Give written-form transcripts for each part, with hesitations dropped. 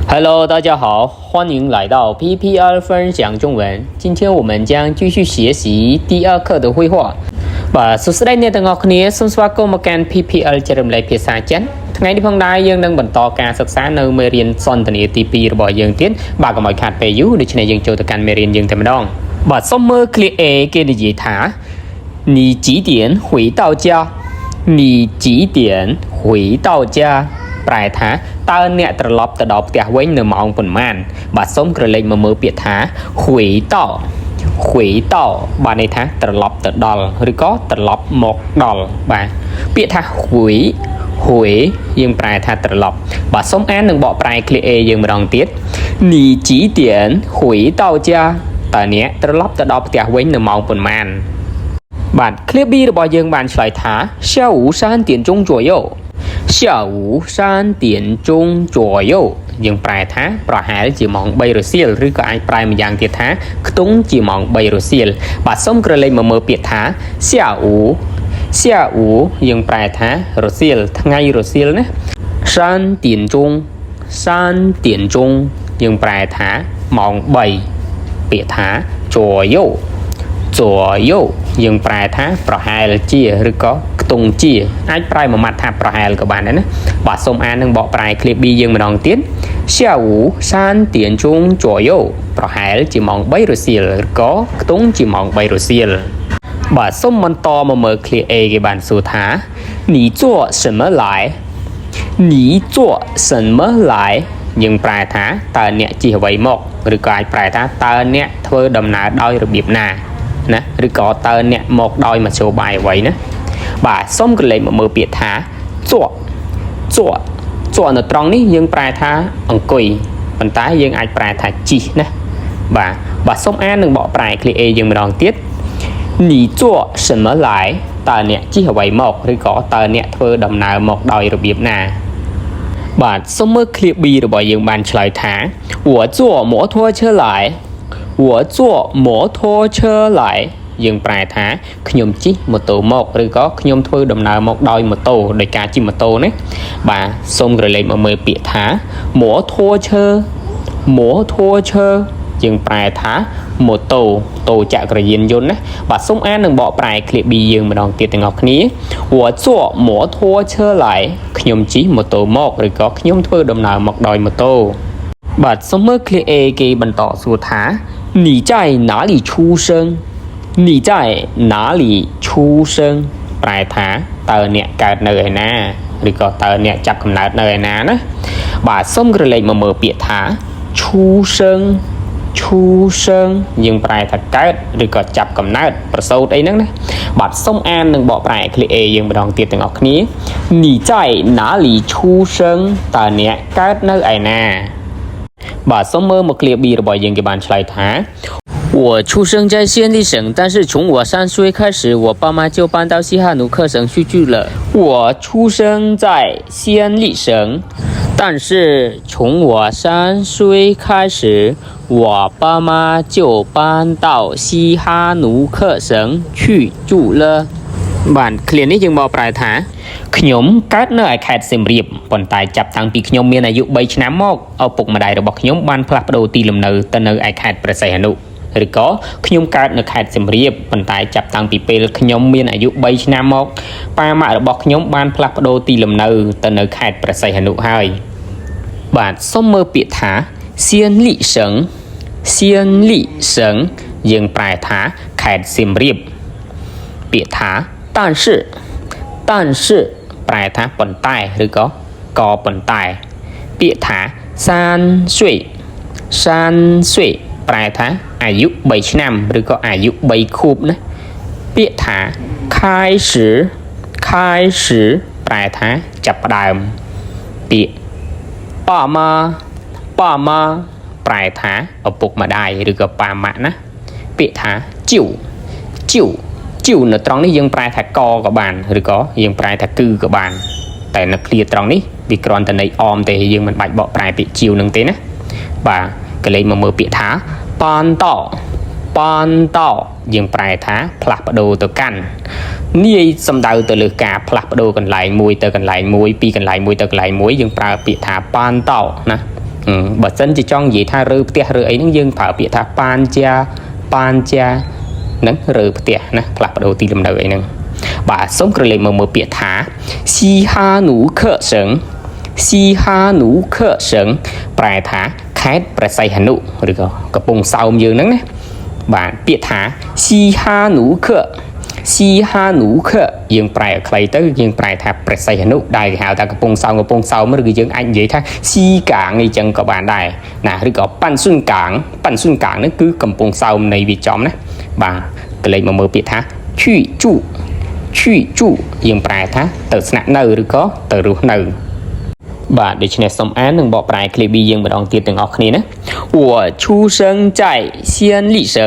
Hello，大家好，欢迎来到 PPR 分享中文。今天我们将继续学习第二课的绘画。បាទសួស្តីអ្នកទាំងអស់គ្នាសូមស្វាគមន៍មកកាន់ PPL ចែករំលែកភាសាចិនថ្ងៃនេះផងដែរយើងនឹងបន្តការសិក្សានៅមេរៀនសន្ទនាទី2របស់យើងទៀតបាទកុំឲ្យខាតពេលយូរដូច្នេះយើងចូលទៅកាន់មេរៀនយើងតែម្ដងបាទសូមមើល clear A គេនិយាយថា你几点回到家你几点回到家ប្រែថាតើអ្នកត្រឡប់ទៅដល់ផ្ទះវិញនៅម៉ោងប៉ុន្មានបាទសូមក្រឡេកមកមើលពាក្យថា回到បាទន័យថាត្រឡប់ទៅដល់ឬក៏ត្រឡប់មកដល់បាទពាក្យថា回យើងប្រែថាត្រឡប់បាទសូមអាននិងបកប្រែ clear A យើងម្ដងទៀត你几点回到家តើអ្នកត្រឡប់ទៅដល់ផ្ទះវិញនៅម៉ោងប៉ុន្មានបាទ clear B របស់យើងបានឆ្លើយថា下午3点钟左右下午3点钟左右យើងប្រែថាប្រហែលជាម៉ោង3រសៀលឬក៏អាចប្រែម្យ៉ាងទៀតថាខ្ទង់ជាម៉ោង3រសៀលបាទសូមក្រឡេកមកមើលពាក្យថា下午យើងប្រែថារសៀលថ្ងៃរសៀលណា3点钟យើងប្រែថាម៉ោង3ពាក្យថា左右យើងប្រែថាប្រហែលជាឬក៏ខ្ទង់ជាអាចប្រែមួយម៉ាត់ថាប្រហែលក៏បានដែរណាបាទសូមអាននិងបកប្រែ clip B យើងម្ដងទៀត下午3点钟左右ប្រហែលជាម៉ោង3រសៀលឬក៏ខ្ទង់ជាម៉ោង3រសៀលបាទសូមបន្តមកមើល clip A គេបានសួរថា你做什么来យើងប្រែថាតើអ្នកជិះអ្វីមកឬក៏អាចប្រែថាតើអ្នកធ្វើដំណើរដោយរបៀបណាណាឬក៏តើអ្នកមកដោយមធ្យោបាយអ្វីណាបាទសូមក្រឡេកមកមើលពាក្យថាជក់នៅត្រង់នេះយើងប្រែថាអង្គុយប៉ុន្តែយើងអាចប្រែថាជិះណាបាទសូមអាននិងបកប្រែ clip A យើងម្ដងទៀត你做什么来តើអ្នកជិះអ្វីមកឬក៏តើអ្នកធ្វើដំណើរមកដោយរបៀបណាបាទសូមមើល clip B របស់យើងបានឆ្លើយថា我坐摩托车来យើងប្រែថាខ្ញុំជិះម៉ូតូមកឬក៏ខ្ញុំធ្វើដំណើរមកដោយម៉ូតូដោយការជិះម៉ូតូណាបាទសូមក្រឡេកមកមើលពាក្យថា摩托车យើងប្រែថាម៉ូតូចក្រយានយន្តណាបាទសូមអាននិងបកប្រែ clip B យើងម្ដងទៀតទាំងអស់គ្នា我坐摩托车来ខ្ញុំជិះម៉ូតូមកឬក៏ខ្ញុំធ្វើដំណើរមកដោយម៉ូតូបាទសូមមើល clip A គេបន្តសួរថា你在哪里出生ប្រែថាតើអ្នកកើតនៅឯណាឬក៏តើអ្នកចាប់កំណើតនៅឯណាណាបាទសូមក្រឡេកមកមើលពាក្យថាឈូសឹងយើងប្រែថាកើតឬក៏ចាប់កំណើតប្រសូតអីហ្នឹងណាបាទសូមអាននិងបកប្រែ clip A យើងម្ដងទៀតទាំងអស់គ្នា你在哪里出生តើអ្នកកើតនៅឯណាបាទសូមមើលមក clip B របស់យើងគេបានឆ្លើយថា我出生在暹粒省，但是从我3岁开始，我爸妈就搬到西哈努克省去住了。我出生在暹粒省，但是从我3岁开始，我爸妈就搬到西哈努克省去住了。បាទឃ្លានេះយើងមកប្រែថាខ្ញុំកើតនៅឯខេត្តសៀមរាបប៉ុន្តែចាប់តាំងពីខ្ញុំមានអាយុ3ឆ្នាំមកឪពុកម្ដាយរបស់ខ្ញុំបានផ្លាស់ប្ដូរទីលំនៅទៅនៅឯខេត្តព្រះសីហនុឬក៏ខ្ញុំកើតនៅខេត្តសៀមរាបប៉ុន្តែចាប់តាំងពីពេលខ្ញុំមានអាយុ3ឆ្នាំមកប៉ាម៉ាក់របស់ខ្ញុំបានផ្លាស់ប្ដូរទីលំនៅទៅនៅខេត្តព្រះសីហនុហើយបាទសូមមើលពាក្យថាសៀនលីសឹងយើងប្រែថាខេត្តសៀមរាបពាក្យថា但是ប្រែថាប៉ុន្តែឬក៏ប៉ុន្តែពាក្យថា3岁ប្រែថាអាយុ3ឆ្នាំឬក៏អាយុ3ខួបណាពាក្យថា开始ប្រែថាចាប់ផ្ដើមពាក្យប៉ាម៉ាប្រែថាឪពុកម្ដាយឬក៏ប៉ាម៉ាក់ណាពាក្យថាជីវនៅត្រង់នេះយើងប្រែថាកក៏បានឬក៏យើងប្រែថាគឺក៏បានតែនៅឃ្លាត្រង់នេះវាគ្រាន់តែន័យអមទេយើងមិនបាច់បកប្រែពាក្យជីវនឹងទេណាបាទកលេចមកមើលពាក្យថាប៉ានតយើងប្រែថាផ្លាស់ប្ដូរទៅកាន់នាយសំដៅទៅលើការផ្លាស់ប្ដូរកន្លែងមួយទៅកន្លែងមួយពីកន្លែងមួយទៅកន្លែងមួយយើងប្រើពាក្យថាប៉ានតណា បើសិនជាចង់និយាយថារើផ្ទះរើអីហ្នឹងយើងប្រើពាក្យថាបានជាហ្នឹងរើផ្ទះណាផ្លាស់ប្ដូរទីលំនៅអីហ្នឹងបាទសូមក្រឡេកមកមើលពាក្យថាស៊ីហានូខសឹងប្រែថាខេត្តព្រះសីហនុឬក៏កំពង់សោមយើងហ្នឹងណាបាទពាក្យថាស៊ីហានូខយើងប្រែឲ្យខ្លីទៅយើងប្រែថាព្រះសីហនុដែលគេហៅថាកំពង់សោមឬក៏យើងអាចនិយាយថាស៊ីកាងអីចឹងក៏បានដែរណាឬក៏ប៉ាន់ស៊ុនកាងហ្នឹងគឺកំពង់សោមនៃវាចំណាបាទកលេចមកមើលពាក្យថាឈឺជូយើងប្រែថាទៅស្នាក់នៅឬក៏ទៅរស់នៅបាទដូច្នេះសូមអាននិងបកប្រែ clip យើងម្ដងទៀតទាំងអស់គ្នាណា我出生在西安丽省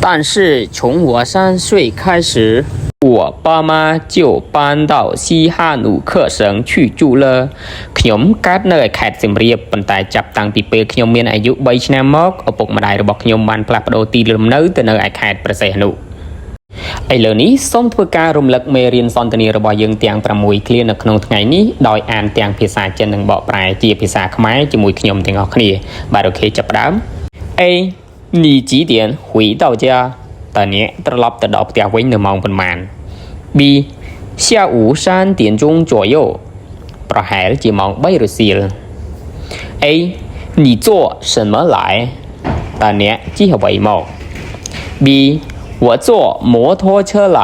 但是从我3岁开始我爸妈就搬到西哈努克省去住了ខ្ញុំកើតនៅឯខេត្តសៀមរាបប៉ុន្តែចាប់តាំងពីពេលខ្ញុំមានអាយុ3ឆ្នាំមកឪពុកម្ដាយរបស់ខ្ញុំបានផ្លាស់ប្ដូរទីលំនៅទៅនៅឯខេត្តព្រះសីហនុឥឡូវនេះសូមធ្វើការរំលឹកមេរៀនសន្ទនារបស់យើងទាំង6ឃ្លានៅក្នុងថ្ងៃនេះដោយអានទាំងភាសាចិននិងបកប្រែជាភាសាខ្មែរជាមួយខ្ញុំទាំងអស់គ្នាបាទអូខេចាប់ផ្ដើម A 你几点回到家តើអ្នកត្រឡប់ទៅដល់ផ្ទះវិញនៅម៉ោងប៉ុន្មាន B 下午3点钟左右ប្រហែលជាម៉ោង3រសៀល A 你坐什么来តើអ្នកជិះអ្វីមក B我坐摩托车来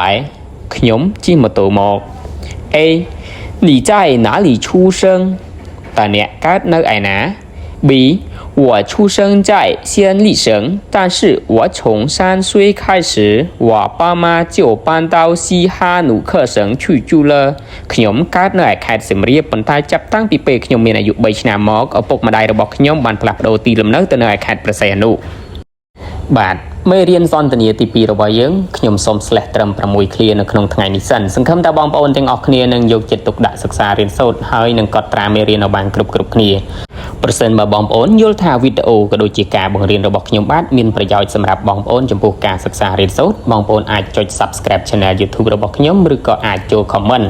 ខ្ញុំជិះម៉ូតូមក A 你在哪里出生តើអ្នកកើតនៅឯណា B我出生在西安丽省但是我从3岁开始我爸妈就搬到西哈努克省去住了ខ្ញុំកើតនៅឯខេត្តសៀមរាបប៉ុន្តែចាប់តាំងពីពេលខ្ញុំមានអាយុ3ឆ្នាំមកឪពុកម្ដាយរបស់ខ្ញុំបានផ្លាស់ប្ដូរទីលំនៅទៅនៅឯខេត្តព្រះសីហនុបាទមេរៀនសន្ទនាទី2របស់យើងខ្ញុំសូមស្លេះត្រឹម6ឃ្លានៅក្នុងថ្ងៃនេះសិនសង្ឃឹមថាបងប្អូនទាំងអស់គ្នានឹងយកចិត្តទុកដាក់សិក្សារៀនសូត្រហើយនឹងកត់ត្រាមេរៀនឲ្យបានគ្រប់គ្នាប្រសិនបើបងប្អូនយល់ថាវីដេអូក៏ដូចជាការបង្រៀនរបស់ខ្ញុំបាទមានប្រយោជន៍សម្រាប់បងប្អូនចំពោះការសិក្សារៀនសូត្របងប្អូនអាចចុច Subscribe Channel YouTube របស់ខ្ញុំឬក៏អាចចូល Comment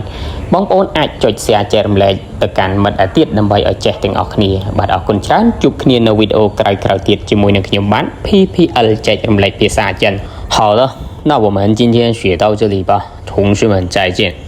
បងប្អូនអាចចុច Share ចែករំលែកទៅកាន់មិត្តទៀតដើម្បីឲ្យចេះទាំងអស់គ្នាបាទអរគុណច្រើនជួបគ្នានៅវីដេអូក្រោយៗទៀតជាមួយនឹងខ្ញុំបាទ PPL ចែករំលែកភាសាចិន好了那我们今天学到这里吧同学们再见